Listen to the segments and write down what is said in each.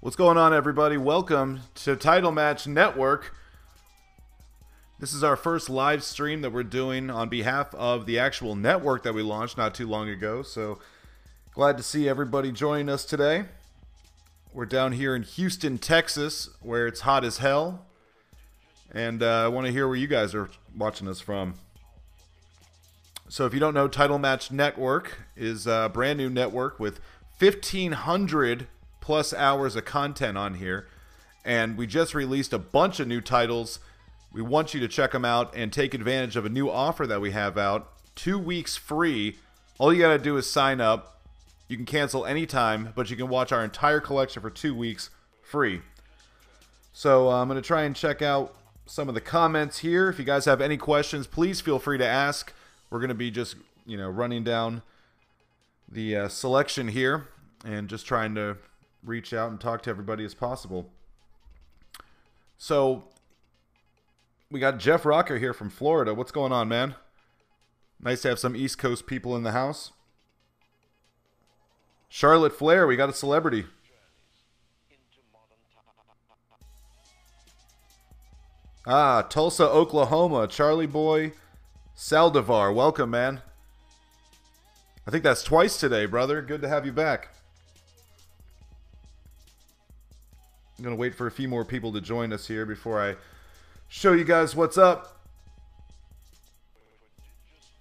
What's going on, everybody? Welcome to Title Match Network. This is our first live stream that we're doing on behalf of the actual network that we launched not too long ago. So glad to see everybody joining us today. We're down here in Houston, Texas, where it's hot as hell. And I want to hear where you guys are watching us from. So if you don't know, Title Match Network is a brand new network with 1,500 plus hours of content on here, and we just released a bunch of new titles. We want you to check them out and take advantage of a new offer that we have out. 2 weeks free. All you gotta do is sign up. You can cancel anytime, but you can watch our entire collection for 2 weeks free. So I'm gonna try and check out some of the comments here. If you guys have any questions, please feel free to ask. We're gonna be just running down the selection here and just trying to reach out and talk to everybody as possible. So we got Jeff Rocker here from Florida. What's going on, man? Nice to have some East Coast people in the house. Charlotte Flair, we got a celebrity. Tulsa, Oklahoma, Charlie Boy Saldivar. Welcome, man. I think that's twice today, brother. Good to have you back. I'm going to wait for a few more people to join us here before I show you guys what's up.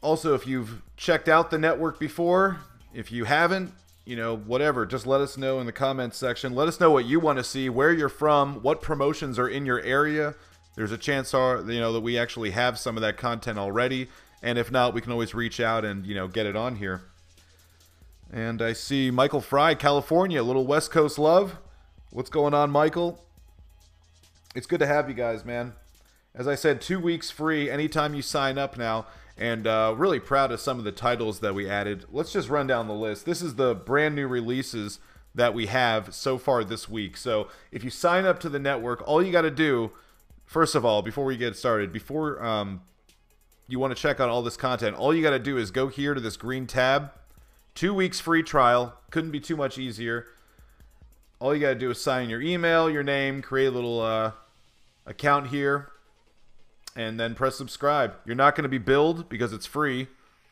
Also, if you've checked out the network before, if you haven't, whatever, just let us know in the comments section. Let us know what you want to see, where you're from, what promotions are in your area. There's a chance that we actually have some of that content already. And if not, we can always reach out and, get it on here. And I see Michael Fry, California, a little West Coast love. What's going on, Michael? It's good to have you guys, man. As I said, 2 weeks free anytime you sign up now. And really proud of some of the titles that we added. Let's just run down the list. This is the brand new releases that we have so far this week. So if you sign up to the network, all you got to do, first of all, before we get started, before you want to check out all this content, all you got to do is go here to this green tab. 2 weeks free trial. Couldn't be too much easier. All you got to do is sign your email, your name, create a little account here, and then press subscribe. You're not going to be billed because it's free,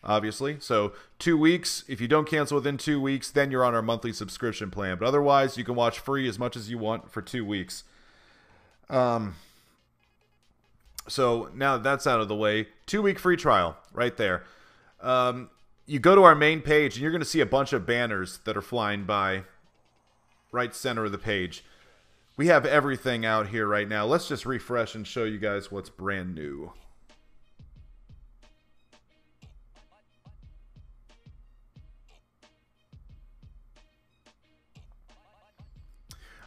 obviously. So 2 weeks. If you don't cancel within 2 weeks, then you're on our monthly subscription plan. But otherwise, you can watch free as much as you want for 2 weeks. So now that that's out of the way, 2 week free trial right there. You go to our main page, and you're going to see a bunch of banners that are flying by right center of the page. We have everything out here right now. Let's just refresh and show you guys what's brand new.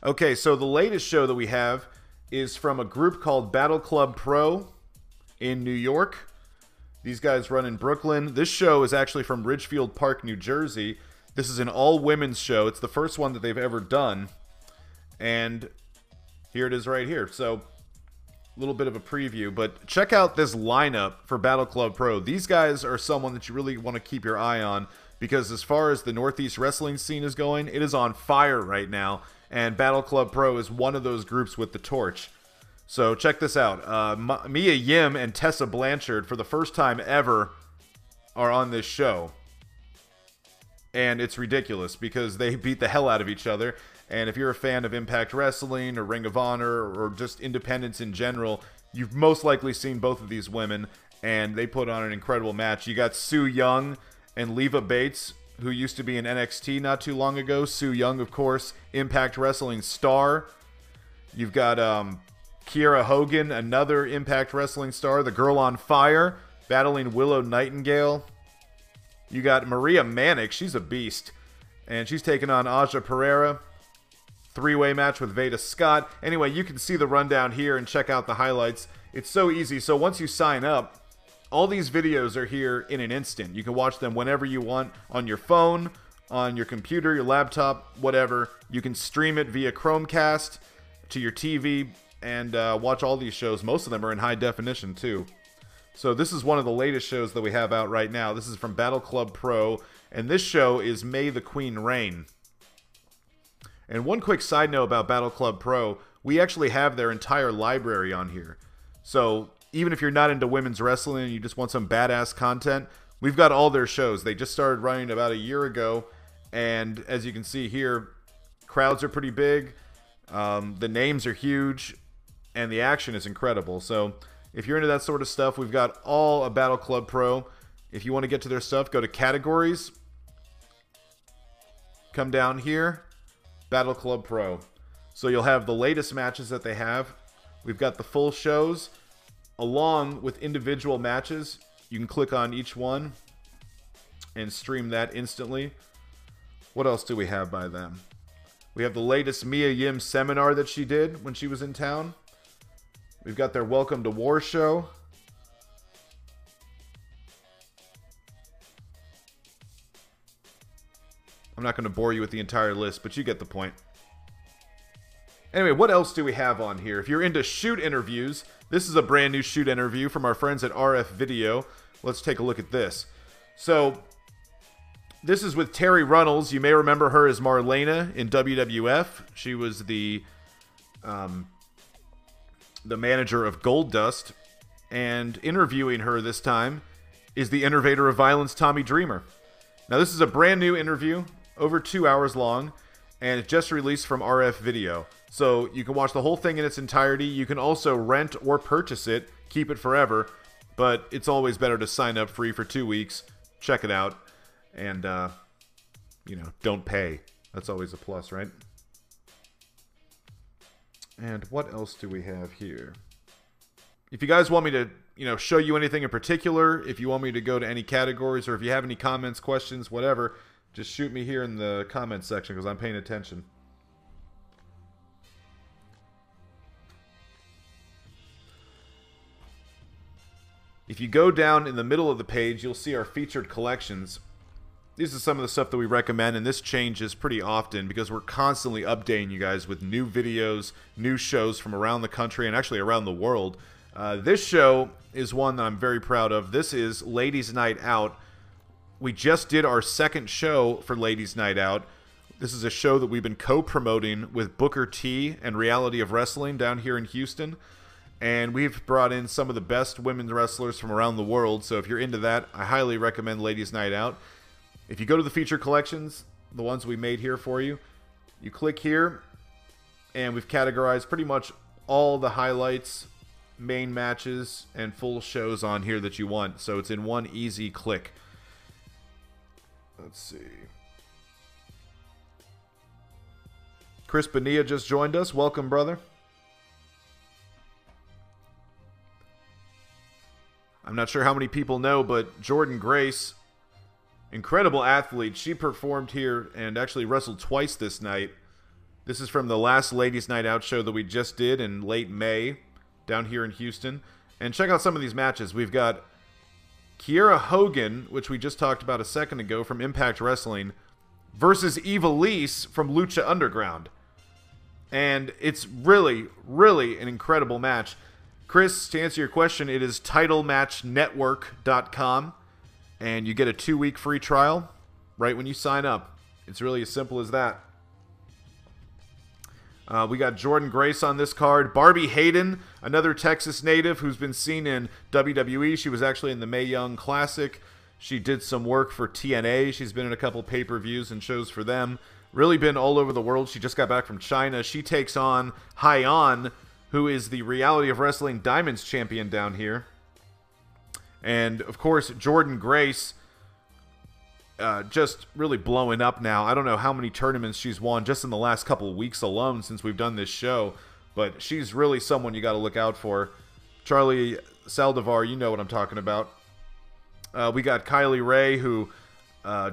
Okay, so the latest show that we have is from a group called Battle Club Pro in New York. These guys run in Brooklyn. This show is actually from Ridgefield Park, New Jersey. This is an all-women's show. It's the first one that they've ever done. And here it is right here. So, a little bit of a preview. But check out this lineup for Battle Club Pro. These guys are someone that you really want to keep your eye on. Because as far as the Northeast wrestling scene is going, it is on fire right now. And Battle Club Pro is one of those groups with the torch. So, check this out. Mia Yim and Tessa Blanchard, for the first time ever, are on this show. And it's ridiculous because they beat the hell out of each other. And if you're a fan of Impact Wrestling or Ring of Honor or just independence in general, you've most likely seen both of these women. And they put on an incredible match. You got Sue Young and Leva Bates, who used to be in NXT not too long ago. Sue Young, of course, Impact Wrestling star. You've got Kiera Hogan, another Impact Wrestling star. The Girl on Fire, battling Willow Nightingale. You got Maria Manic. She's a beast. And she's taking on Aja Pereira. Three-way match with Veda Scott. Anyway, you can see the rundown here and check out the highlights. It's so easy. So once you sign up, all these videos are here in an instant. You can watch them whenever you want on your phone, on your computer, your laptop, whatever. You can stream it via Chromecast to your TV and watch all these shows. Most of them are in high definition, too. So this is one of the latest shows that we have out right now. This is from Battle Club Pro, and this show is May the Queen Reign. And one quick side note about Battle Club Pro, we actually have their entire library on here. So even if you're not into women's wrestling and you just want some badass content, we've got all their shows. They just started running about a year ago, and as you can see here, crowds are pretty big, the names are huge, and the action is incredible. So if you're into that sort of stuff, we've got all of Battle Club Pro. If you want to get to their stuff, go to categories, come down here, Battle Club Pro. So you'll have the latest matches that they have. We've got the full shows along with individual matches. You can click on each one and stream that instantly. What else do we have by them? We have the latest Mia Yim seminar that she did when she was in town. We've got their Welcome to War show. I'm not going to bore you with the entire list, but you get the point. Anyway, what else do we have on here? If you're into shoot interviews, this is a brand new shoot interview from our friends at RF Video. Let's take a look at this. So, this is with Terry Runnels. You may remember her as Marlena in WWF. She was the manager of Goldust. And interviewing her this time is the innovator of violence, Tommy Dreamer. Now, this is a brand new interview, over 2 hours long, and it's just released from RF Video. So you can watch the whole thing in its entirety. You can also rent or purchase it, keep it forever, but it's always better to sign up free for 2 weeks, check it out, and, don't pay. That's always a plus, right? And what else do we have here? If you guys want me to, show you anything in particular, if you want me to go to any categories, or if you have any comments, questions, whatever, just shoot me here in the comments section because I'm paying attention. If you go down in the middle of the page, you'll see our featured collections. These are some of the stuff that we recommend, and this changes pretty often because we're constantly updating you guys with new videos, new shows from around the country and actually around the world. This show is one that I'm very proud of. This is Ladies Night Out. We just did our second show for Ladies Night Out. This is a show that we've been co-promoting with Booker T and Reality of Wrestling down here in Houston. And we've brought in some of the best women's wrestlers from around the world. So if you're into that, I highly recommend Ladies Night Out. If you go to the feature collections, the ones we made here for you, you click here, and we've categorized pretty much all the highlights, main matches, and full shows on here that you want. So it's in one easy click. Let's see. Chris Bonilla just joined us. Welcome, brother. I'm not sure how many people know, but Jordan Grace, incredible athlete. She performed here and actually wrestled twice this night. This is from the last Ladies Night Out show that we just did in late May down here in Houston. And check out some of these matches. We've got Kiera Hogan, which we just talked about a second ago from Impact Wrestling, versus Ivelisse from Lucha Underground. And it's really, really an incredible match. Chris, to answer your question, it is titlematchnetwork.com, and you get a 2-week free trial right when you sign up. It's really as simple as that. We got Jordan Grace on this card. Barbie Hayden, another Texas native who's been seen in WWE. She was actually in the Mae Young Classic. She did some work for TNA. She's been in a couple pay-per-views and shows for them. Really been all over the world. She just got back from China. She takes on Hyon, who is the Reality of Wrestling Diamonds champion down here. And, of course, Jordan Grace just really blowing up now. I don't know how many tournaments she's won just in the last couple of weeks alone since we've done this show, but she's really someone you got to look out for. Charlie Saldivar, you know what I'm talking about. We got Kylie Ray, who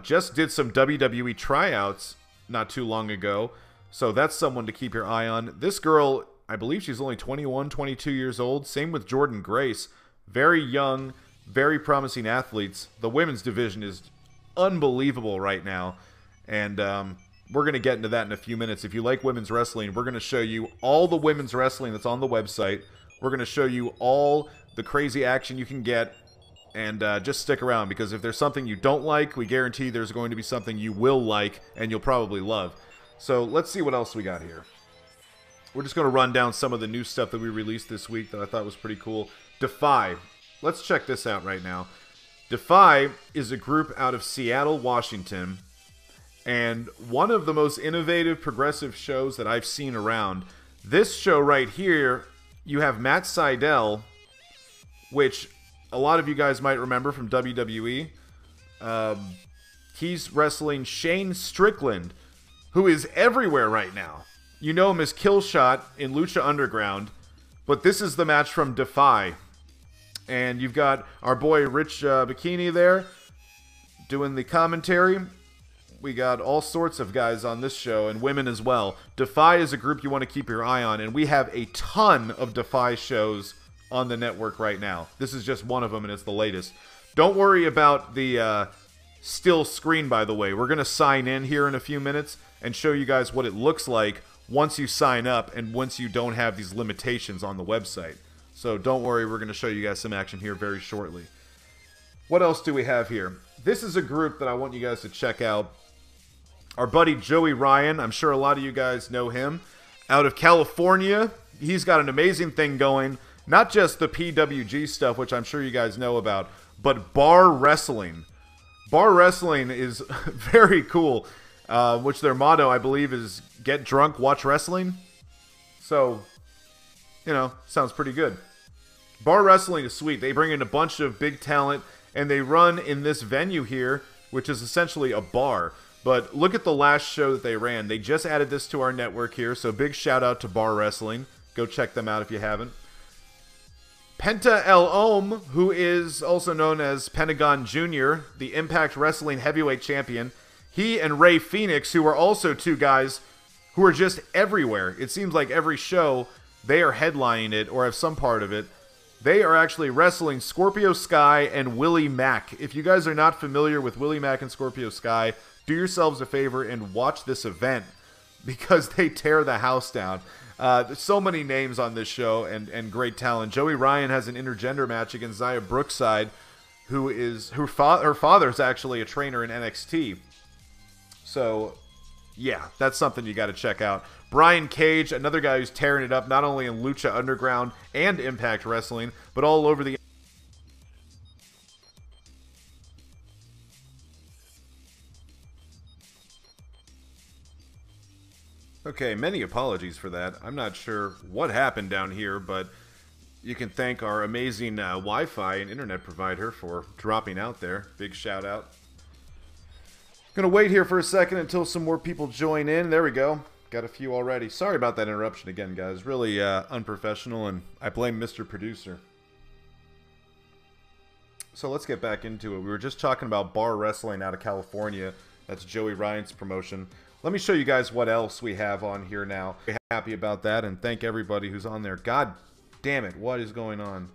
just did some WWE tryouts not too long ago, so that's someone to keep your eye on. This girl, I believe she's only 21, 22 years old. Same with Jordan Grace. Very young, very promising athletes. The women's division is unbelievable right now, and we're going to get into that in a few minutes. If you like women's wrestling, we're going to show you all the women's wrestling that's on the website. We're going to show you all the crazy action you can get, and just stick around, because if there's something you don't like, we guarantee there's going to be something you will like and you'll probably love. So let's see what else we got here. We're just going to run down some of the new stuff that we released this week that I thought was pretty cool. Defy. Let's check this out right now. Defy is a group out of Seattle, Washington, and one of the most innovative progressive shows that I've seen around. This show right here, you have Matt Sydal, which a lot of you guys might remember from WWE. He's wrestling Shane Strickland, who is everywhere right now. You know him as Killshot in Lucha Underground, but this is the match from Defy. And you've got our boy Rich Bikini there doing the commentary. We got all sorts of guys on this show, and women as well. Defy is a group you want to keep your eye on, and we have a ton of Defy shows on the network right now. This is just one of them, and it's the latest. Don't worry about the still screen, by the way. We're going to sign in here in a few minutes and show you guys what it looks like once you sign up and once you don't have these limitations on the website. So don't worry, we're going to show you guys some action here very shortly. What else do we have here? This is a group that I want you guys to check out. Our buddy Joey Ryan, I'm sure a lot of you guys know him. Out of California, he's got an amazing thing going. Not just the PWG stuff, which I'm sure you guys know about, but bar wrestling. Bar wrestling is very cool, which their motto, I believe, is get drunk, watch wrestling. So, you know, sounds pretty good. Bar wrestling is sweet. They bring in a bunch of big talent, and they run in this venue here, which is essentially a bar. But look at the last show that they ran. They just added this to our network here, so big shout out to Bar Wrestling. Go check them out if you haven't. Penta El Om, who is also known as Pentagon Jr., the Impact Wrestling Heavyweight Champion. He and Ray Phoenix, who are also two guys who are just everywhere. It seems like every show they are headlining it or have some part of it. They are actually wrestling Scorpio Sky and Willie Mack. If you guys are not familiar with Willie Mack and Scorpio Sky, do yourselves a favor and watch this event because they tear the house down. There's so many names on this show and great talent. Joey Ryan has an intergender match against Zaya Brookside, her father's actually a trainer in NXT. So, yeah, that's something you got to check out. Brian Cage, another guy who's tearing it up, not only in Lucha Underground and Impact Wrestling, but all over the... Okay, many apologies for that. I'm not sure what happened down here, but you can thank our amazing Wi-Fi and internet provider for dropping out there. Big shout out. Gonna wait here for a second until some more people join in. There we go. Got a few already. Sorry about that interruption again, guys. Really unprofessional, and I blame Mr. Producer. So let's get back into it. We were just talking about bar wrestling out of California. That's Joey Ryan's promotion. Let me show you guys what else we have on here now. We're happy about that, and thank everybody who's on there. God damn it, what is going on?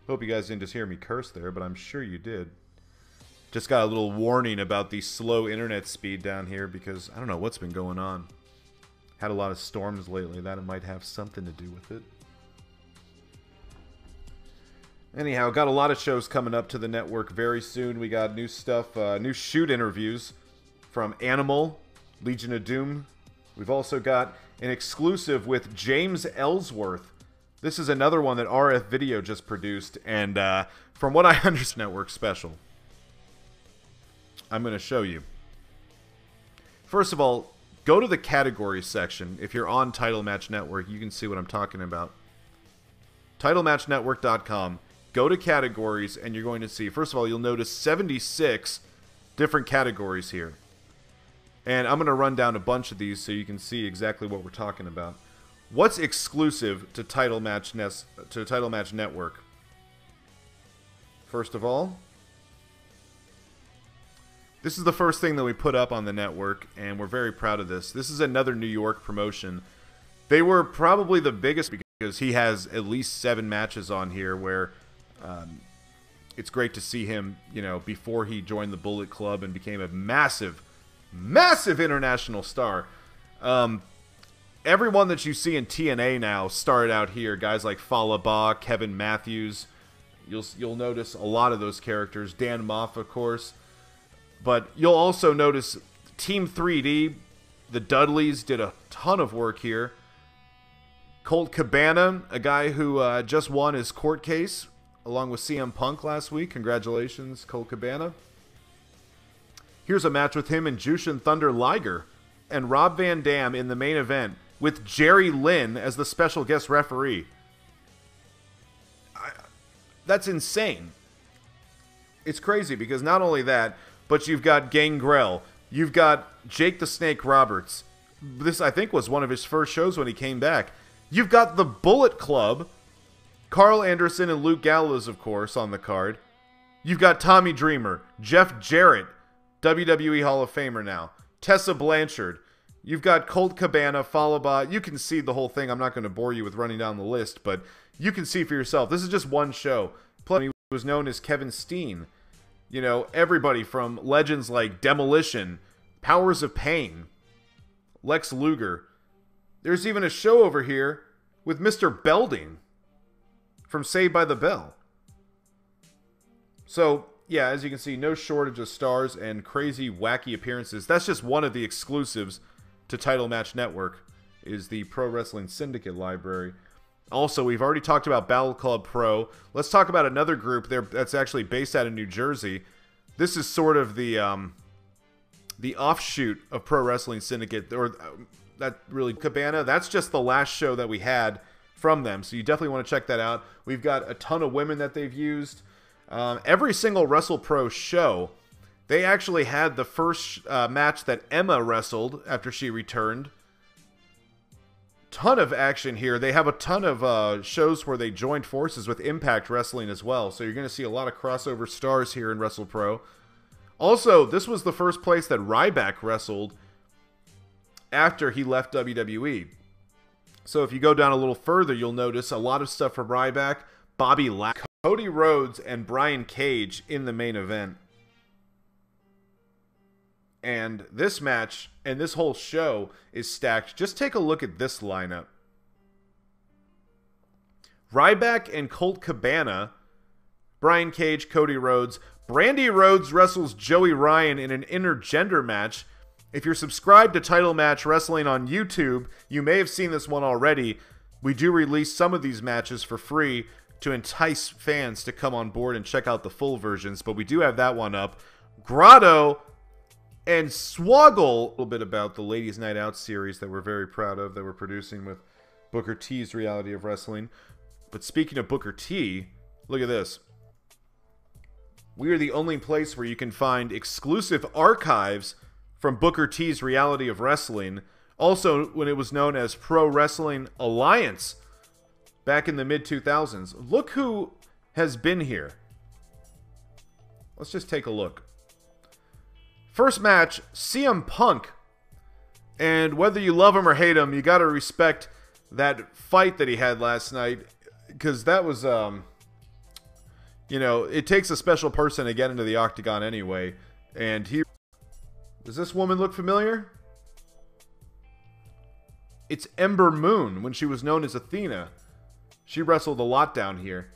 Hope you guys didn't just hear me curse there, but I'm sure you did. Just got a little warning about the slow internet speed down here because I don't know what's been going on. Had a lot of storms lately. That might have something to do with it. Anyhow, got a lot of shows coming up to the network very soon. We got new stuff, new shoot interviews from Animal, Legion of Doom. We've also got an exclusive with James Ellsworth. This is another one that RF Video just produced, and from what I understand, network special. I'm going to show you. First of all, go to the categories section. If you're on Title Match Network, you can see what I'm talking about. TitleMatchNetwork.com. Go to categories, and you're going to see, first of all, you'll notice 76 different categories here. And I'm going to run down a bunch of these so you can see exactly what we're talking about. What's exclusive to Title Match Network? First of all, this is the first thing that we put up on the network, and we're very proud of this. This is another New York promotion. They were probably the biggest because he has at least 7 matches on here where it's great to see him, you know, before he joined the Bullet Club and became a massive, massive international star. Everyone that you see in TNA now started out here. Guys like Falaba, Kevin Matthews. You'll notice a lot of those characters. Dan Moff, of course. But you'll also notice Team 3D, the Dudleys, did a ton of work here. Colt Cabana, a guy who just won his court case along with CM Punk last week. Congratulations, Colt Cabana. Here's a match with him and Jushin Thunder Liger and Rob Van Dam in the main event with Jerry Lynn as the special guest referee. That's insane. It's crazy because not only that, but you've got Gangrel. You've got Jake the Snake Roberts. This, I think, was one of his first shows when he came back. You've got the Bullet Club. Carl Anderson and Luke Gallows, of course, on the card. You've got Tommy Dreamer, Jeff Jarrett, WWE Hall of Famer now, Tessa Blanchard. You've got Colt Cabana, followed by... You can see the whole thing. I'm not going to bore you with running down the list, but you can see for yourself. This is just one show. Plus, he was known as Kevin Steen. You know, everybody from legends like Demolition, Powers of Pain, Lex Luger. There's even a show over here with Mr. Belding from Saved by the Bell. So, yeah, as you can see, no shortage of stars and crazy, wacky appearances. That's just one of the exclusives to Title Match Network, is the Pro Wrestling Syndicate library. Also, we've already talked about Battle Club Pro. Let's talk about another group there that's actually based out of New Jersey. This is sort of the offshoot of Pro Wrestling Syndicate, or that really Cabana. That's just the last show that we had from them, so you definitely want to check that out. We've got a ton of women that they've used. Every single WrestlePro show, they actually had the first match that Emma wrestled after she returned. Ton of action here. They have a ton of shows where they joined forces with Impact Wrestling as well, so you're going to see a lot of crossover stars here in WrestlePro. Also, this was the first place that Ryback wrestled after he left WWE. So if you go down a little further, you'll notice a lot of stuff from Ryback, Bobby Lashley, Cody Rhodes, and Brian Cage in the main event. And this match and this whole show is stacked. Just take a look at this lineup. Ryback and Colt Cabana, Brian Cage, Cody Rhodes. Brandy Rhodes wrestles Joey Ryan in an intergender match. If you're subscribed to Title Match Wrestling on YouTube, you may have seen this one already. We do release some of these matches for free to entice fans to come on board and check out the full versions, but we do have that one up. Grotto and Swoggle, a little bit about the Ladies Night Out series that we're very proud of, that we're producing with Booker T's Reality of Wrestling. But speaking of Booker T, look at this. We are the only place where you can find exclusive archives from Booker T's Reality of Wrestling, also when it was known as Pro Wrestling Alliance back in the mid-2000s. Look who has been here. Let's just take a look. First match, CM Punk. And whether you love him or hate him, you got to respect that fight that he had last night, because that was, you know, it takes a special person to get into the octagon anyway. And he... Does this woman look familiar? It's Ember Moon, when she was known as Athena. She wrestled a lot down here.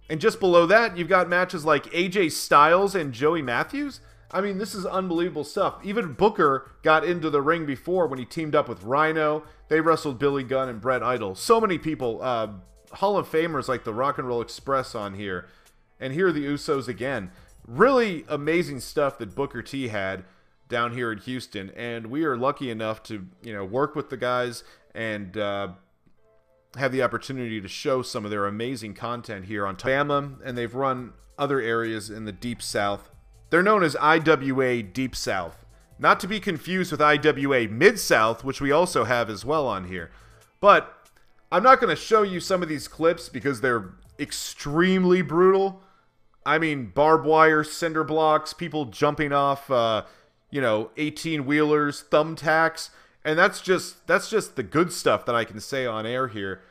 And just below that, you've got matches like AJ Styles and Joey Matthews. I mean, this is unbelievable stuff. Even Booker got into the ring before when he teamed up with Rhino. They wrestled Billy Gunn and Bret Idol. So many people. Hall of Famers like the Rock and Roll Express on here. And here are the Usos again. Really amazing stuff that Booker T had down here in Houston. And we are lucky enough to, you know, work with the guys and have the opportunity to show some of their amazing content here on Alabama. And they've run other areas in the Deep South. They're known as IWA Deep-South. Not to be confused with IWA Mid-South, which we also have as well on here. But I'm not going to show you some of these clips because they're extremely brutal. I mean, barbed wire, cinder blocks, people jumping off, you know, 18-wheelers, thumbtacks. And that's just the good stuff that I can say on air here.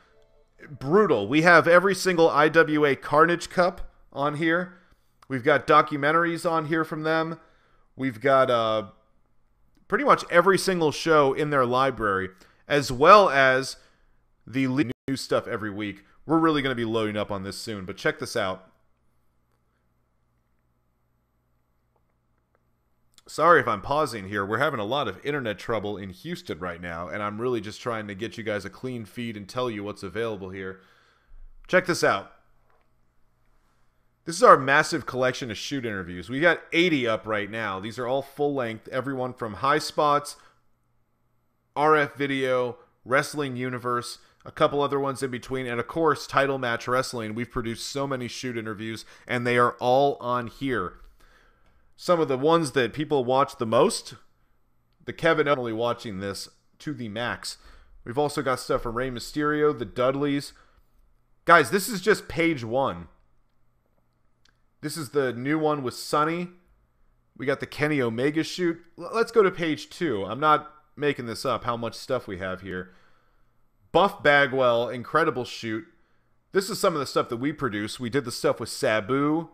Brutal. We have every single IWA Carnage Cup on here. We've got documentaries on here from them. We've got pretty much every single show in their library, as well as the new stuff every week. We're really going to be loading up on this soon, but check this out. Sorry if I'm pausing here. We're having a lot of internet trouble in Houston right now, and I'm really just trying to get you guys a clean feed and tell you what's available here. Check this out. This is our massive collection of shoot interviews. We got 80 up right now. These are all full length. Everyone from Highspots, RF Video, Wrestling Universe, a couple other ones in between, and of course, Title Match Wrestling. We've produced so many shoot interviews, and they are all on here. Some of the ones that people watch the most, the Kevin only watching this to the max. We've also got stuff from Rey Mysterio, the Dudleys. Guys, this is just page 1. This is the new one with Sonny. We got the Kenny Omega shoot. Let's go to page 2. I'm not making this up, how much stuff we have here. Buff Bagwell, incredible shoot. This is some of the stuff that we produce. We did the stuff with Sabu,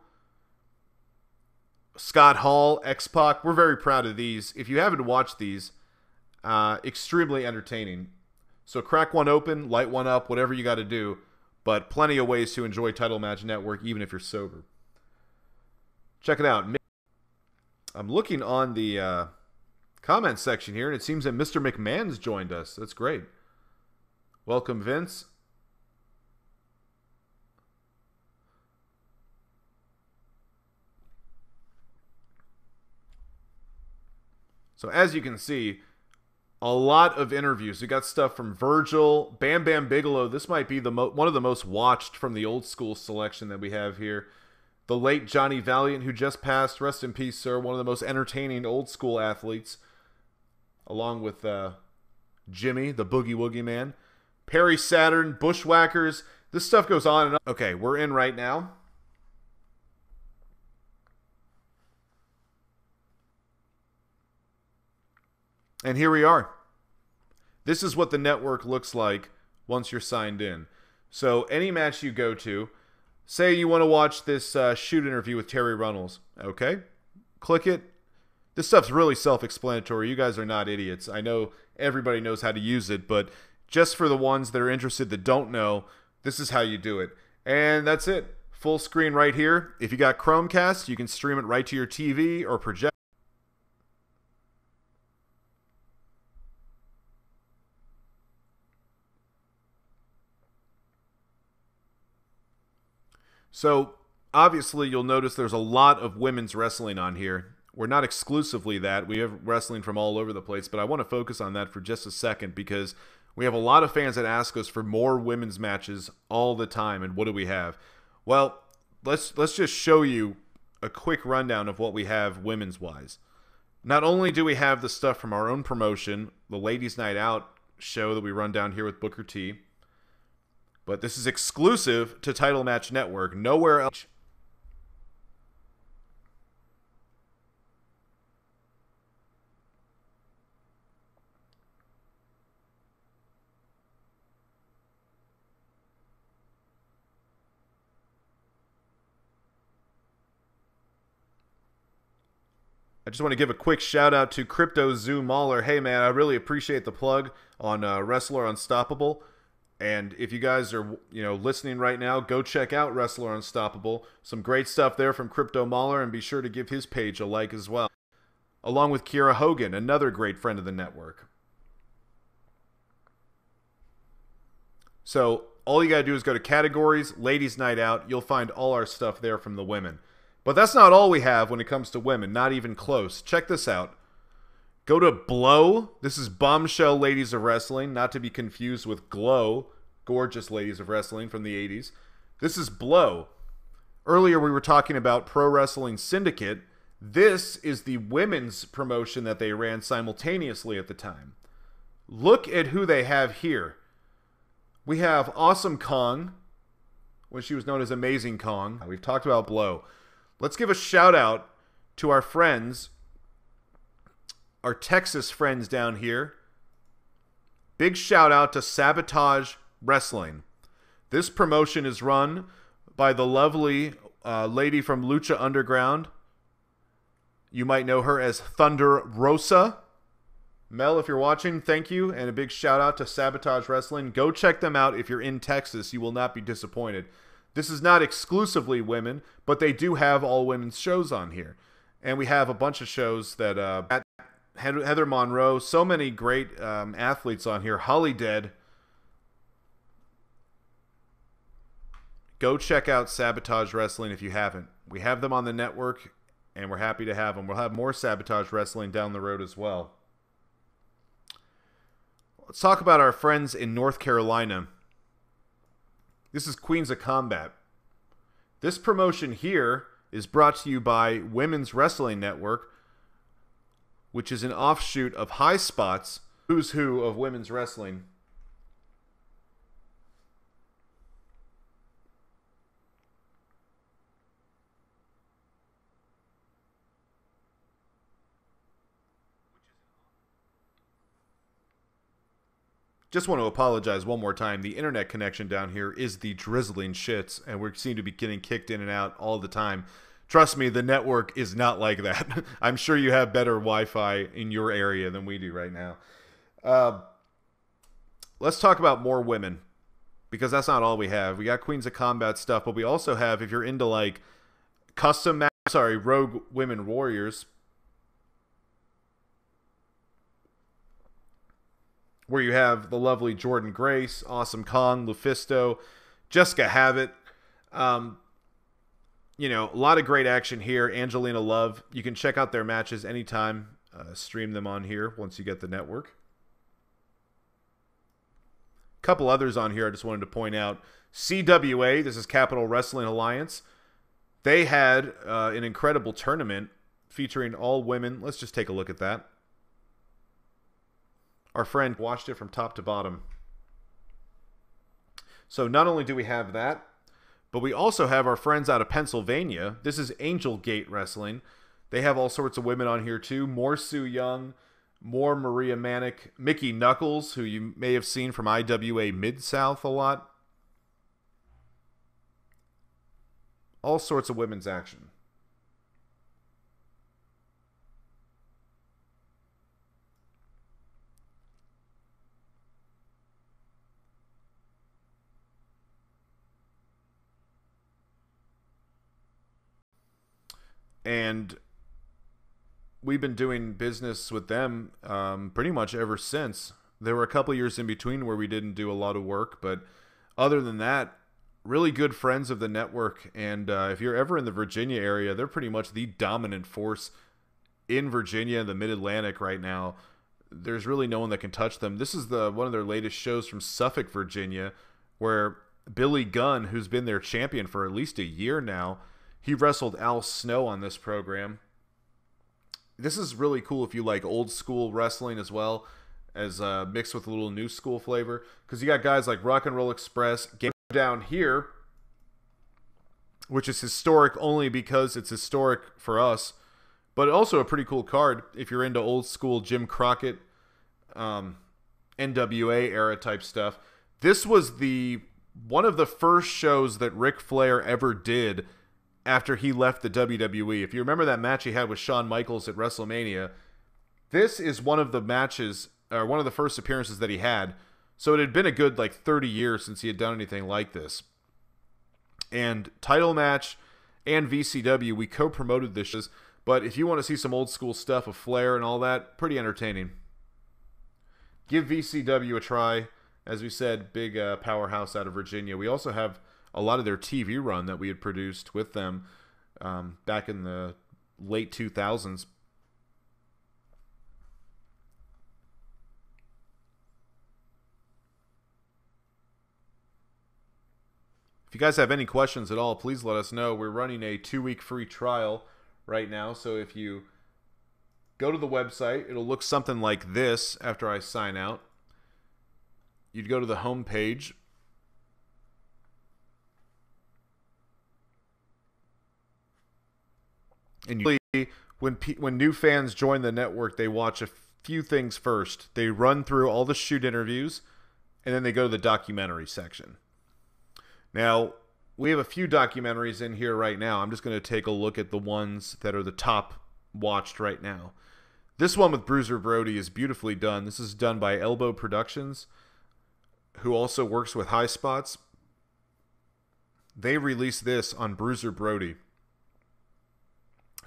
Scott Hall, X-Pac. We're very proud of these. If you haven't watched these, extremely entertaining. So crack one open, light one up, whatever you got to do. But plenty of ways to enjoy Title Match Network, even if you're sober. Check it out. I'm looking on the comment section here, and it seems that Mr. McMahon's joined us. That's great. Welcome, Vince. So as you can see, a lot of interviews. We got stuff from Virgil, Bam Bam Bigelow. This might be the one of the most watched from the old school selection that we have here. The late Johnny Valiant, who just passed. Rest in peace, sir. One of the most entertaining old school athletes. Along with Jimmy, the Boogie Woogie Man. Perry Saturn, Bushwhackers. This stuff goes on and on. Okay, we're in right now. And here we are. This is what the network looks like once you're signed in. So any match you go to, say you want to watch this shoot interview with Terry Runnels. Okay, click it. This stuff's really self-explanatory. You guys are not idiots. I know everybody knows how to use it, but just for the ones that are interested that don't know, this is how you do it. And that's it. Full screen right here. If you got Chromecast, you can stream it right to your TV or project. So, obviously, you'll notice there's a lot of women's wrestling on here. We're not exclusively that. We have wrestling from all over the place, but I want to focus on that for just a second because we have a lot of fans that ask us for more women's matches all the time, and what do we have? Well, let's just show you a quick rundown of what we have women's-wise. Not only do we have the stuff from our own promotion, the Ladies Night Out show that we run down here with Booker T, but this is exclusive to Title Match Network. Nowhere else. I just want to give a quick shout out to Crypto Zoo Mauler. Hey man, I really appreciate the plug on Wrestler Unstoppable. And if you guys are, listening right now, go check out Wrestler Unstoppable. Some great stuff there from Crypto Mauler, and be sure to give his page a like as well. Along with Kira Hogan, another great friend of the network. So all you got to do is go to Categories, Ladies Night Out. You'll find all our stuff there from the women. But that's not all we have when it comes to women, not even close. Check this out. Go to Blow. This is Bombshell Ladies of Wrestling, not to be confused with Glow, Gorgeous Ladies of Wrestling from the 80s. This is Blow. Earlier we were talking about Pro Wrestling Syndicate. This is the women's promotion that they ran simultaneously at the time. Look at who they have here. We have Awesome Kong, when she was known as Amazing Kong. We've talked about Blow. Let's give a shout out to our friends, our Texas friends down here. Big shout out to Sabotage Wrestling. This promotion is run by the lovely lady from Lucha Underground. You might know her as Thunder Rosa. Mel, if you're watching, thank you. And a big shout out to Sabotage Wrestling. Go check them out if you're in Texas. You will not be disappointed. This is not exclusively women, but they do have all women's shows on here. And we have a bunch of shows that Heather Monroe, so many great athletes on here. Holly Dead. Go check out Sabotage Wrestling if you haven't. We have them on the network, and we're happy to have them. We'll have more Sabotage Wrestling down the road as well. Let's talk about our friends in North Carolina. This is Queens of Combat. This promotion here is brought to you by Women's Wrestling Network, which is an offshoot of Highspots, who's who of women's wrestling. Just want to apologize one more time. The internet connection down here is the drizzling shits, and we seem to be getting kicked in and out all the time. Trust me, the network is not like that. I'm sure you have better Wi-Fi in your area than we do right now. Let's talk about more women, because that's not all we have. We got Queens of Combat stuff, but we also have, if you're into like Rogue Women Warriors, where you have the lovely Jordan Grace, Awesome Kong, Lufisto, Jessica Havoc. You know, a lot of great action here. Angelina Love. You can check out their matches anytime. Stream them on here once you get the network. A couple others on here I just wanted to point out. CWA, this is Capital Wrestling Alliance. They had an incredible tournament featuring all women. Let's just take a look at that. Our friend watched it from top to bottom. So not only do we have that, but we also have our friends out of Pennsylvania. This is Angel Gate Wrestling. They have all sorts of women on here too. More Sue Young, more Maria Manic, Mickey Knuckles, who you may have seen from IWA Mid-South a lot. All sorts of women's action. And we've been doing business with them pretty much ever since. There were a couple years in between where we didn't do a lot of work, but other than that, really good friends of the network. And if you're ever in the Virginia area, they're pretty much the dominant force in Virginia, the Mid-Atlantic right now. There's really no one that can touch them. This is one of their latest shows from Suffolk, Virginia, where Billy Gunn, who's been their champion for at least a year now, he wrestled Al Snow on this program. This is really cool if you like old school wrestling as well as mixed with a little new school flavor. Because you got guys like Rock and Roll Express down here, which is historic only because it's historic for us. But also a pretty cool card if you're into old school Jim Crockett, NWA era type stuff. This was one of the first shows that Ric Flair ever did after he left the WWE. If you remember that match he had with Shawn Michaels at WrestleMania, this is one of the matches, or one of the first appearances that he had. So it had been a good 30 years since he had done anything like this. And title match and VCW, we co-promoted this. But if you want to see some old school stuff of Flair and all that, pretty entertaining. Give VCW a try. As we said, big powerhouse out of Virginia. We also have a lot of their TV run that we had produced with them back in the late 2000s. If you guys have any questions at all, please let us know. We're running a 2-week free trial right now, so if you go to the website, it'll look something like this after I sign out. You'd go to the home page. And usually, when new fans join the network, they watch a few things first. They run through all the shoot interviews, and then they go to the documentary section. Now, we have a few documentaries in here right now. I'm just going to take a look at the ones that are the top watched right now. This one with Bruiser Brody is beautifully done. This is done by Elbow Productions, who also works with Highspots. They released this on Bruiser Brody.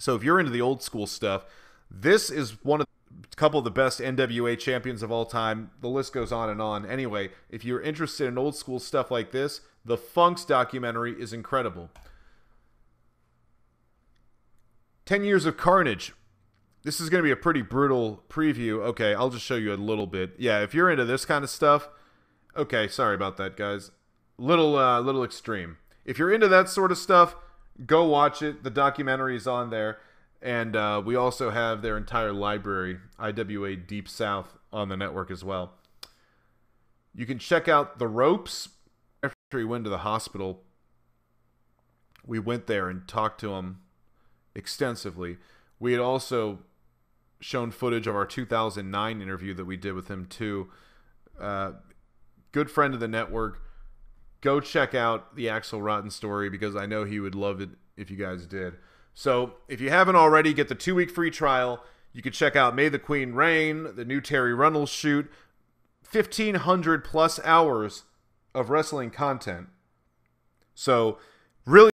So if you're into the old school stuff, this is one of a couple of the best NWA champions of all time. The list goes on and on. Anyway, if you're interested in old school stuff like this, the Funks documentary is incredible. 10 Years of Carnage. This is going to be a pretty brutal preview. Okay, I'll just show you a little bit. Yeah, if you're into this kind of stuff, okay, sorry about that, guys. Little extreme. If you're into that sort of stuff, go watch it. The documentary is on there. And we also have their entire library, IWA Deep-South, on the network as well. You can check out The Ropes. After we went to the hospital, we went there and talked to him extensively. We had also shown footage of our 2009 interview that we did with him too. Good friend of the network. Go check out the Axl Rotten story because I know he would love it if you guys did. So if you haven't already, get the 2-week free trial. You can check out May the Queen Reign, the new Terry Runnels shoot, 1,500 plus hours of wrestling content. So really